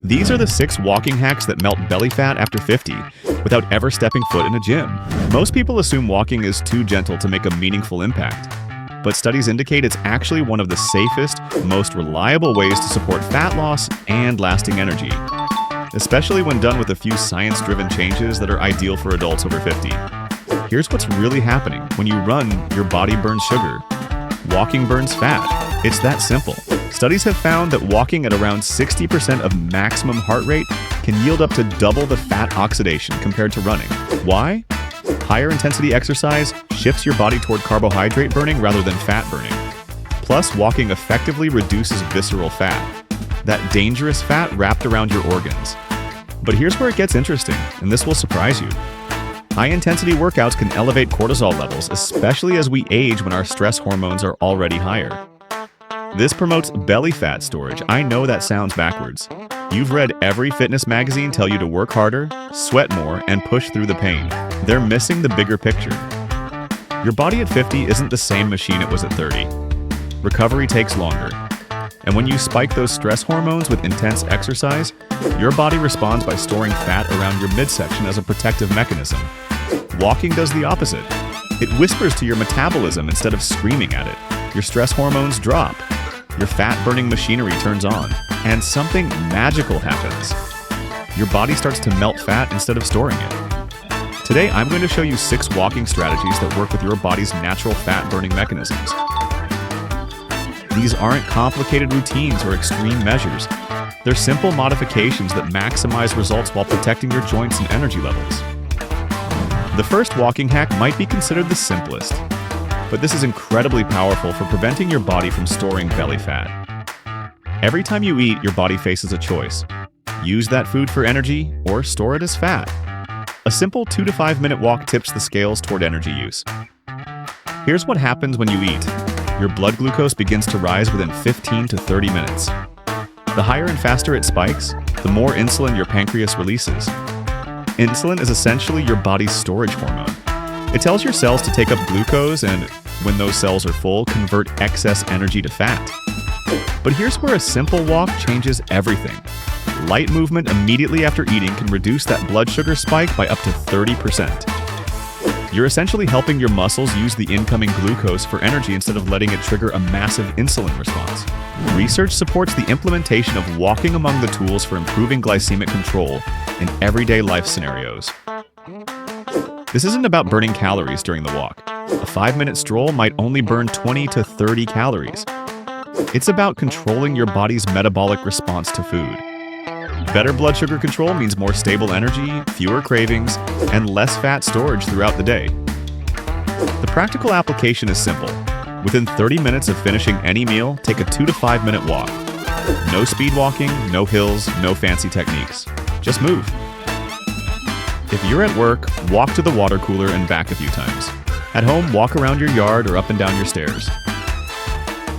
These are the 6 walking hacks that melt belly fat after 50 without ever stepping foot in a gym. Most people assume walking is too gentle to make a meaningful impact, but studies indicate it's actually one of the safest, most reliable ways to support fat loss and lasting energy, especially when done with a few science-driven changes that are ideal for adults over 50. Here's what's really happening. When you run, your body burns sugar. Walking burns fat. It's that simple. Studies have found that walking at around 60% of maximum heart rate can yield up to double the fat oxidation compared to running. Why? Higher intensity exercise shifts your body toward carbohydrate burning rather than fat burning. Plus, walking effectively reduces visceral fat, that dangerous fat wrapped around your organs. But here's where it gets interesting, and this will surprise you. High-intensity workouts can elevate cortisol levels, especially as we age when our stress hormones are already higher. This promotes belly fat storage. I know that sounds backwards. You've read every fitness magazine tell you to work harder, sweat more, and push through the pain. They're missing the bigger picture. Your body at 50 isn't the same machine it was at 30. Recovery takes longer. And when you spike those stress hormones with intense exercise, your body responds by storing fat around your midsection as a protective mechanism. Walking does the opposite. It whispers to your metabolism instead of screaming at it. Your stress hormones drop. Your fat-burning machinery turns on, and something magical happens. Your body starts to melt fat instead of storing it. Today, I'm going to show you 6 walking strategies that work with your body's natural fat-burning mechanisms. These aren't complicated routines or extreme measures. They're simple modifications that maximize results while protecting your joints and energy levels. The first walking hack might be considered the simplest, but this is incredibly powerful for preventing your body from storing belly fat. Every time you eat, your body faces a choice. Use that food for energy or store it as fat. A simple 2 to 5 minute walk tips the scales toward energy use. Here's what happens when you eat. Your blood glucose begins to rise within 15 to 30 minutes. The higher and faster it spikes, the more insulin your pancreas releases. Insulin is essentially your body's storage hormone. It tells your cells to take up glucose and, when those cells are full, convert excess energy to fat. But here's where a simple walk changes everything. Light movement immediately after eating can reduce that blood sugar spike by up to 30%. You're essentially helping your muscles use the incoming glucose for energy instead of letting it trigger a massive insulin response. Research supports the implementation of walking among the tools for improving glycemic control in everyday life scenarios. This isn't about burning calories during the walk. A 5-minute stroll might only burn 20 to 30 calories. It's about controlling your body's metabolic response to food. Better blood sugar control means more stable energy, fewer cravings, and less fat storage throughout the day. The practical application is simple. Within 30 minutes of finishing any meal, take a 2 to 5 minute walk. No speed walking, no hills, no fancy techniques. Just move. If you're at work, walk to the water cooler and back a few times. At home, walk around your yard or up and down your stairs.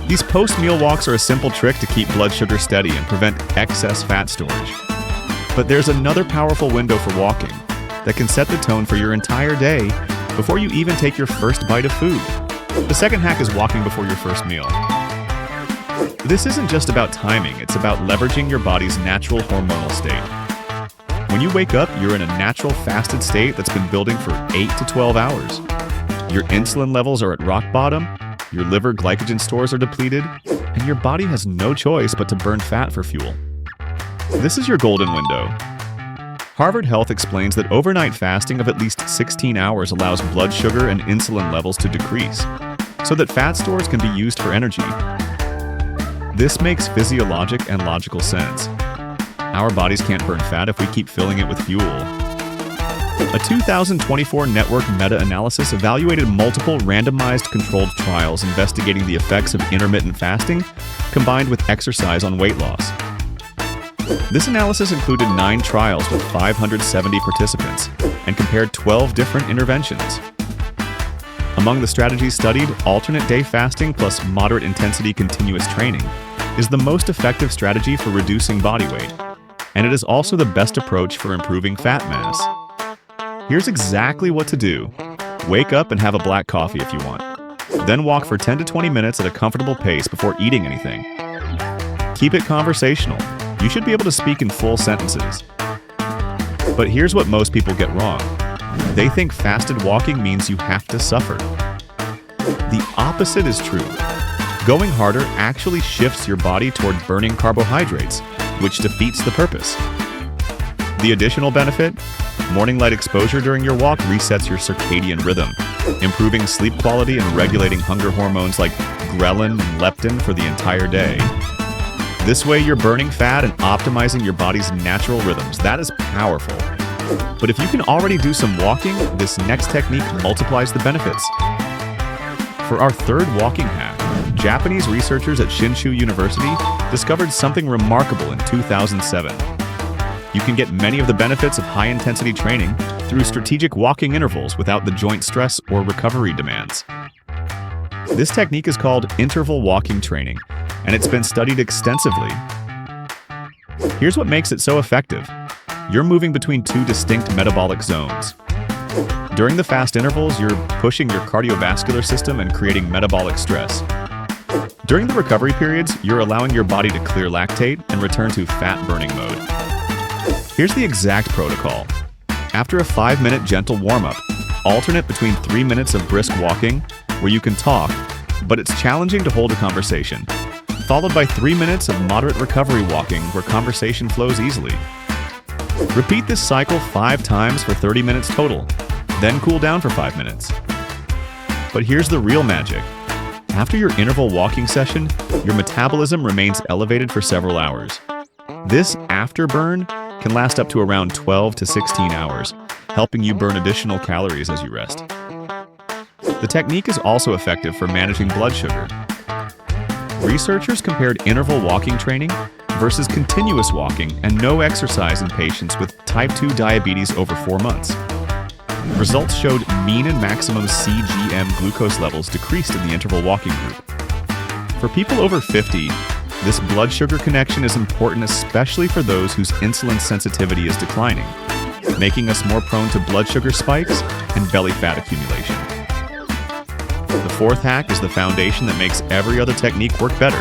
These post-meal walks are a simple trick to keep blood sugar steady and prevent excess fat storage. But there's another powerful window for walking that can set the tone for your entire day before you even take your first bite of food. The second hack is walking before your first meal. This isn't just about timing, it's about leveraging your body's natural hormonal state. When you wake up, you're in a natural fasted state that's been building for 8 to 12 hours. Your insulin levels are at rock bottom, your liver glycogen stores are depleted, and your body has no choice but to burn fat for fuel. This is your golden window. Harvard Health explains that overnight fasting of at least 16 hours allows blood sugar and insulin levels to decrease, so that fat stores can be used for energy. This makes physiologic and logical sense. Our bodies can't burn fat if we keep filling it with fuel. A 2024 network meta-analysis evaluated multiple randomized controlled trials investigating the effects of intermittent fasting combined with exercise on weight loss. This analysis included 9 trials with 570 participants and compared 12 different interventions. Among the strategies studied, alternate day fasting plus moderate intensity continuous training is the most effective strategy for reducing body weight, and it is also the best approach for improving fat mass. Here's exactly what to do. Wake up and have a black coffee if you want. Then walk for 10 to 20 minutes at a comfortable pace before eating anything. Keep it conversational. You should be able to speak in full sentences. But here's what most people get wrong. They think fasted walking means you have to suffer. The opposite is true. Going harder actually shifts your body toward burning carbohydrates, which defeats the purpose. The additional benefit? Morning light exposure during your walk resets your circadian rhythm, improving sleep quality and regulating hunger hormones like ghrelin and leptin for the entire day. This way, you're burning fat and optimizing your body's natural rhythms. That is powerful. But if you can already do some walking, this next technique multiplies the benefits. For our third walking hack, Japanese researchers at Shinshu University discovered something remarkable in 2007. You can get many of the benefits of high-intensity training through strategic walking intervals without the joint stress or recovery demands. This technique is called interval walking training, and it's been studied extensively. Here's what makes it so effective. You're moving between two distinct metabolic zones. During the fast intervals, you're pushing your cardiovascular system and creating metabolic stress. During the recovery periods, you're allowing your body to clear lactate and return to fat-burning mode. Here's the exact protocol. After a 5-minute gentle warm-up, alternate between 3 minutes of brisk walking, where you can talk, but it's challenging to hold a conversation, followed by 3 minutes of moderate recovery walking where conversation flows easily. Repeat this cycle 5 times for 30 minutes total, then cool down for 5 minutes. But here's the real magic. After your interval walking session, your metabolism remains elevated for several hours. This afterburn can last up to around 12 to 16 hours, helping you burn additional calories as you rest. The technique is also effective for managing blood sugar. Researchers compared interval walking training versus continuous walking and no exercise in patients with type 2 diabetes over 4 months. Results showed mean and maximum CGM glucose levels decreased in the interval walking group. For people over 50, this blood sugar connection is important especially for those whose insulin sensitivity is declining, making us more prone to blood sugar spikes and belly fat accumulation. The fourth hack is the foundation that makes every other technique work better,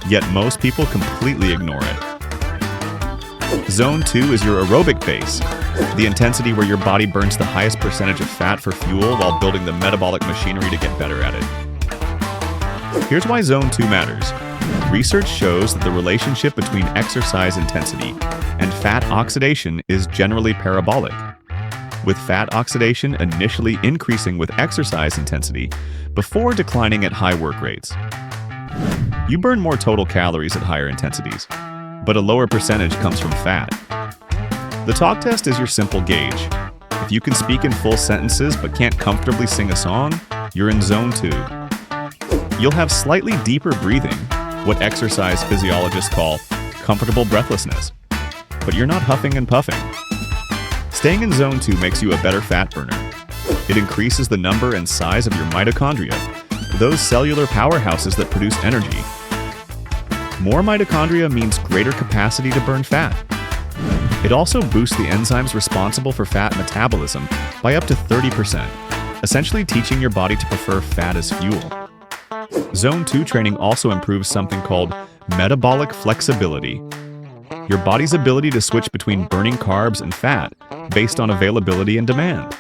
yet most people completely ignore it. Zone 2 is your aerobic phase, the intensity where your body burns the highest percentage of fat for fuel while building the metabolic machinery to get better at it. Here's why Zone 2 matters. Research shows that the relationship between exercise intensity and fat oxidation is generally parabolic, with fat oxidation initially increasing with exercise intensity before declining at high work rates. You burn more total calories at higher intensities, but a lower percentage comes from fat. The talk test is your simple gauge. If you can speak in full sentences but can't comfortably sing a song, you're in Zone 2. You'll have slightly deeper breathing, what exercise physiologists call comfortable breathlessness, but you're not huffing and puffing. Staying in Zone 2 makes you a better fat burner. It increases the number and size of your mitochondria, those cellular powerhouses that produce energy. More mitochondria means greater capacity to burn fat. It also boosts the enzymes responsible for fat metabolism by up to 30%, essentially teaching your body to prefer fat as fuel. Zone 2 training also improves something called metabolic flexibility, your body's ability to switch between burning carbs and fat based on availability and demand.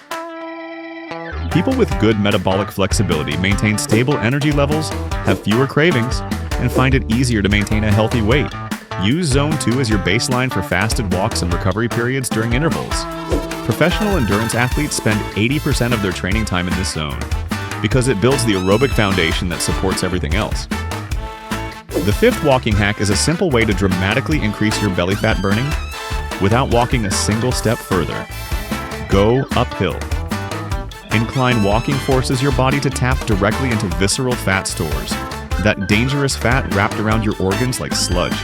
People with good metabolic flexibility maintain stable energy levels, have fewer cravings, and find it easier to maintain a healthy weight. Use Zone 2 as your baseline for fasted walks and recovery periods during intervals. Professional endurance athletes spend 80% of their training time in this zone because it builds the aerobic foundation that supports everything else. The fifth walking hack is a simple way to dramatically increase your belly fat burning without walking a single step further. Go uphill. Incline walking forces your body to tap directly into visceral fat stores, that dangerous fat wrapped around your organs like sludge.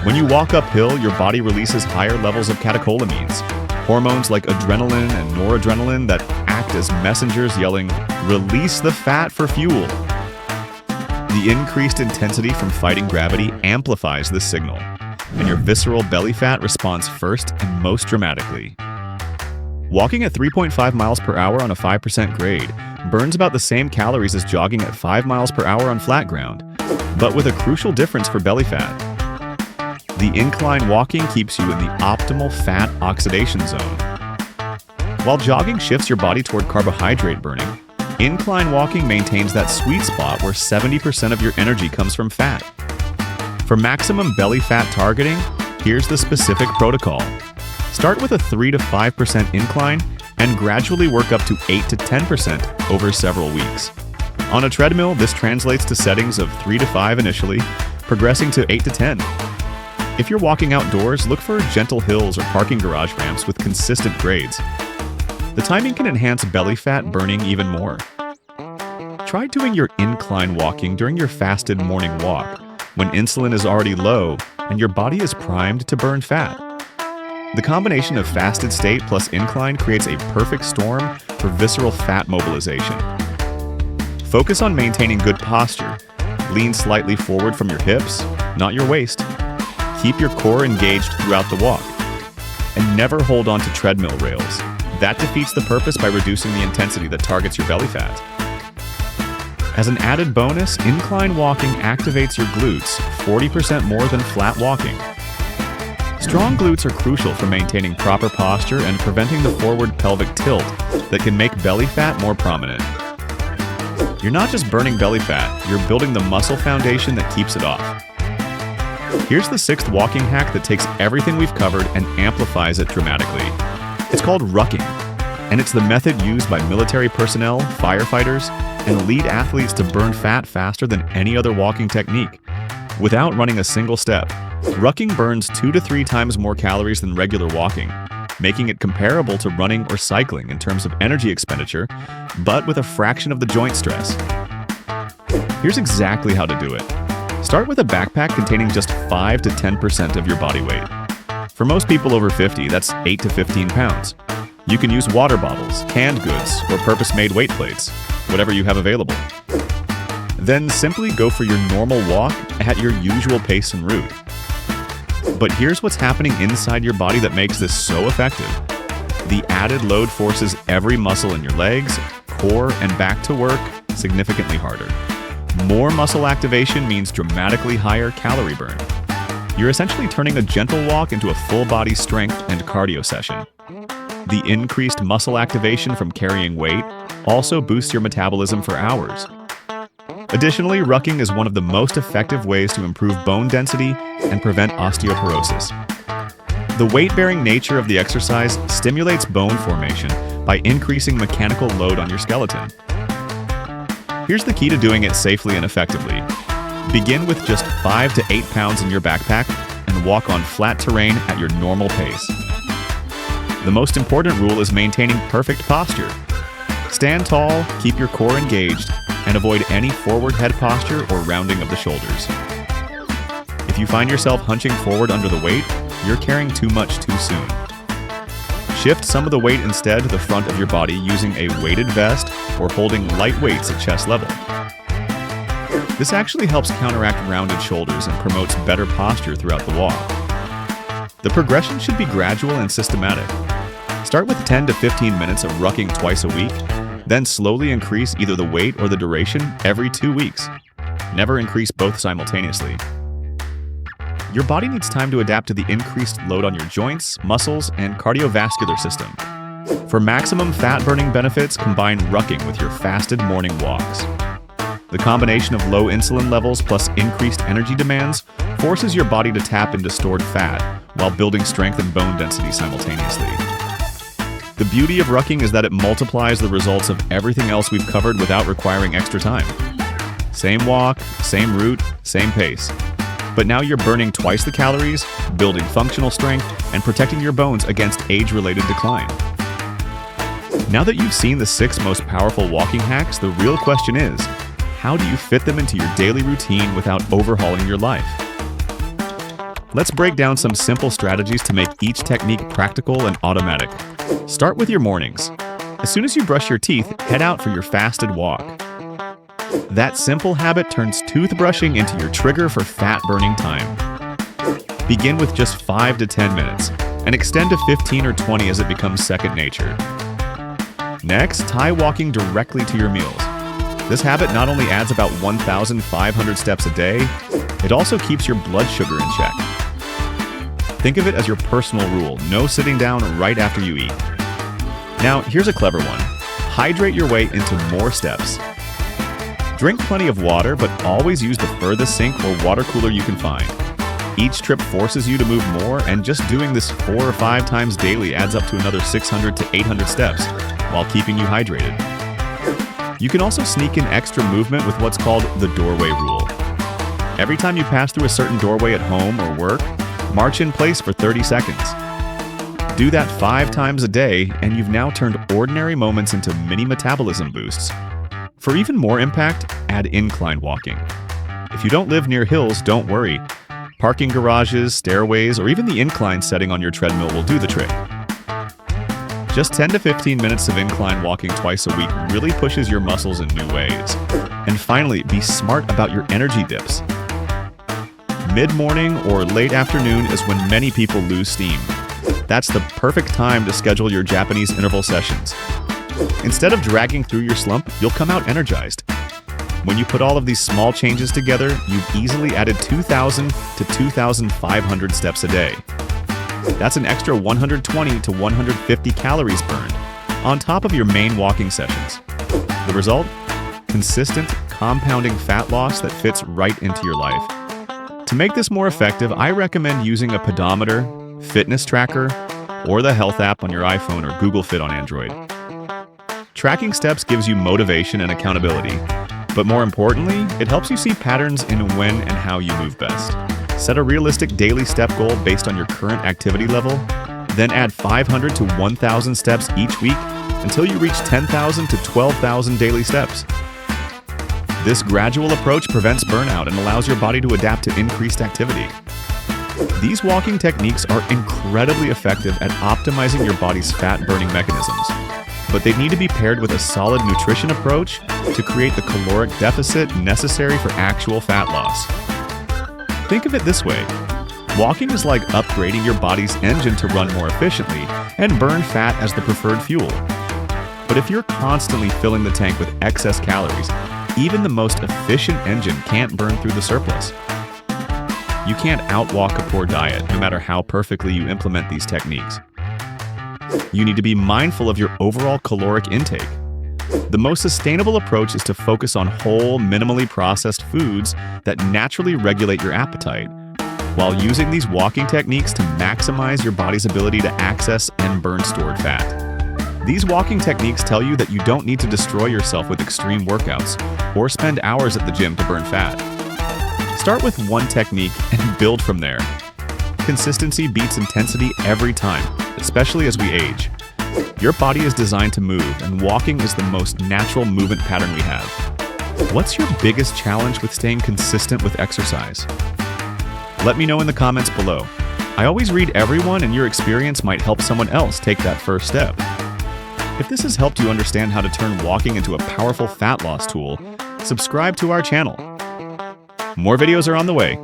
When you walk uphill, your body releases higher levels of catecholamines, hormones like adrenaline and noradrenaline that act as messengers yelling, "Release the fat for fuel." The increased intensity from fighting gravity amplifies this signal, and your visceral belly fat responds first and most dramatically. Walking at 3.5 miles per hour on a 5% grade burns about the same calories as jogging at 5 miles per hour on flat ground, but with a crucial difference for belly fat. The incline walking keeps you in the optimal fat oxidation zone. While jogging shifts your body toward carbohydrate burning, incline walking maintains that sweet spot where 70% of your energy comes from fat. For maximum belly fat targeting, here's the specific protocol. Start with a 3 to 5% incline and gradually work up to 8 to 10% over several weeks. On a treadmill, this translates to settings of 3 to 5 initially, progressing to 8 to 10. If you're walking outdoors, look for gentle hills or parking garage ramps with consistent grades. The timing can enhance belly fat burning even more. Try doing your incline walking during your fasted morning walk, when insulin is already low and your body is primed to burn fat. The combination of fasted state plus incline creates a perfect storm for visceral fat mobilization. Focus on maintaining good posture. Lean slightly forward from your hips, not your waist. Keep your core engaged throughout the walk. And never hold on to treadmill rails. That defeats the purpose by reducing the intensity that targets your belly fat. As an added bonus, incline walking activates your glutes 40% more than flat walking. Strong glutes are crucial for maintaining proper posture and preventing the forward pelvic tilt that can make belly fat more prominent. You're not just burning belly fat, you're building the muscle foundation that keeps it off. Here's the 6th walking hack that takes everything we've covered and amplifies it dramatically. It's called rucking, and it's the method used by military personnel, firefighters, and elite athletes to burn fat faster than any other walking technique, without running a single step. Rucking burns 2 to 3 times more calories than regular walking, making it comparable to running or cycling in terms of energy expenditure, but with a fraction of the joint stress. Here's exactly how to do it. Start with a backpack containing just 5 to 10% of your body weight. For most people over 50, that's 8 to 15 pounds. You can use water bottles, canned goods, or purpose-made weight plates, whatever you have available. Then simply go for your normal walk at your usual pace and route. But here's what's happening inside your body that makes this so effective. The added load forces every muscle in your legs, core, and back to work significantly harder. More muscle activation means dramatically higher calorie burn. You're essentially turning a gentle walk into a full-body strength and cardio session. The increased muscle activation from carrying weight also boosts your metabolism for hours. Additionally, rucking is one of the most effective ways to improve bone density and prevent osteoporosis. The weight-bearing nature of the exercise stimulates bone formation by increasing mechanical load on your skeleton. Here's the key to doing it safely and effectively. Begin with just 5 to 8 pounds in your backpack and walk on flat terrain at your normal pace. The most important rule is maintaining perfect posture. Stand tall, keep your core engaged, and avoid any forward head posture or rounding of the shoulders. If you find yourself hunching forward under the weight, you're carrying too much too soon. Shift some of the weight instead to the front of your body using a weighted vest or holding light weights at chest level. This actually helps counteract rounded shoulders and promotes better posture throughout the walk. The progression should be gradual and systematic. Start with 10 to 15 minutes of rucking twice a week, then slowly increase either the weight or the duration every 2 weeks. Never increase both simultaneously. Your body needs time to adapt to the increased load on your joints, muscles, and cardiovascular system. For maximum fat-burning benefits, combine rucking with your fasted morning walks. The combination of low insulin levels plus increased energy demands forces your body to tap into stored fat while building strength and bone density simultaneously. The beauty of rucking is that it multiplies the results of everything else we've covered without requiring extra time. Same walk, same route, same pace. But now you're burning twice the calories, building functional strength, and protecting your bones against age-related decline. Now that you've seen the 6 most powerful walking hacks, the real question is, how do you fit them into your daily routine without overhauling your life? Let's break down some simple strategies to make each technique practical and automatic. Start with your mornings. As soon as you brush your teeth, head out for your fasted walk. That simple habit turns toothbrushing into your trigger for fat-burning time. Begin with just 5 to 10 minutes, and extend to 15 or 20 as it becomes second nature. Next, tie walking directly to your meals. This habit not only adds about 1,500 steps a day, it also keeps your blood sugar in check. Think of it as your personal rule: no sitting down right after you eat. Now, here's a clever one. Hydrate your way into more steps. Drink plenty of water, but always use the furthest sink or water cooler you can find. Each trip forces you to move more, and just doing this 4 or 5 times daily adds up to another 600 to 800 steps while keeping you hydrated. You can also sneak in extra movement with what's called the doorway rule. Every time you pass through a certain doorway at home or work, march in place for 30 seconds. Do that 5 times a day, and you've now turned ordinary moments into mini metabolism boosts. For even more impact, add incline walking. If you don't live near hills, don't worry. Parking garages, stairways, or even the incline setting on your treadmill will do the trick. Just 10 to 15 minutes of incline walking twice a week really pushes your muscles in new ways. And finally, be smart about your energy dips. Mid-morning or late afternoon is when many people lose steam. That's the perfect time to schedule your Japanese interval sessions. Instead of dragging through your slump, you'll come out energized. When you put all of these small changes together, you've easily added 2,000 to 2,500 steps a day. That's an extra 120 to 150 calories burned, on top of your main walking sessions. The result? Consistent, compounding fat loss that fits right into your life. To make this more effective, I recommend using a pedometer, fitness tracker, or the health app on your iPhone or Google Fit on Android. Tracking steps gives you motivation and accountability, but more importantly, it helps you see patterns in when and how you move best. Set a realistic daily step goal based on your current activity level, then add 500 to 1,000 steps each week until you reach 10,000 to 12,000 daily steps. This gradual approach prevents burnout and allows your body to adapt to increased activity. These walking techniques are incredibly effective at optimizing your body's fat-burning mechanisms, but they need to be paired with a solid nutrition approach to create the caloric deficit necessary for actual fat loss. Think of it this way. Walking is like upgrading your body's engine to run more efficiently and burn fat as the preferred fuel. But if you're constantly filling the tank with excess calories, even the most efficient engine can't burn through the surplus. You can't outwalk a poor diet, no matter how perfectly you implement these techniques. You need to be mindful of your overall caloric intake. The most sustainable approach is to focus on whole, minimally processed foods that naturally regulate your appetite, while using these walking techniques to maximize your body's ability to access and burn stored fat. These walking techniques tell you that you don't need to destroy yourself with extreme workouts or spend hours at the gym to burn fat. Start with one technique and build from there. Consistency beats intensity every time, especially as we age. Your body is designed to move, and walking is the most natural movement pattern we have. What's your biggest challenge with staying consistent with exercise? Let me know in the comments below. I always read everyone, and your experience might help someone else take that first step. If this has helped you understand how to turn walking into a powerful fat loss tool, subscribe to our channel. More videos are on the way.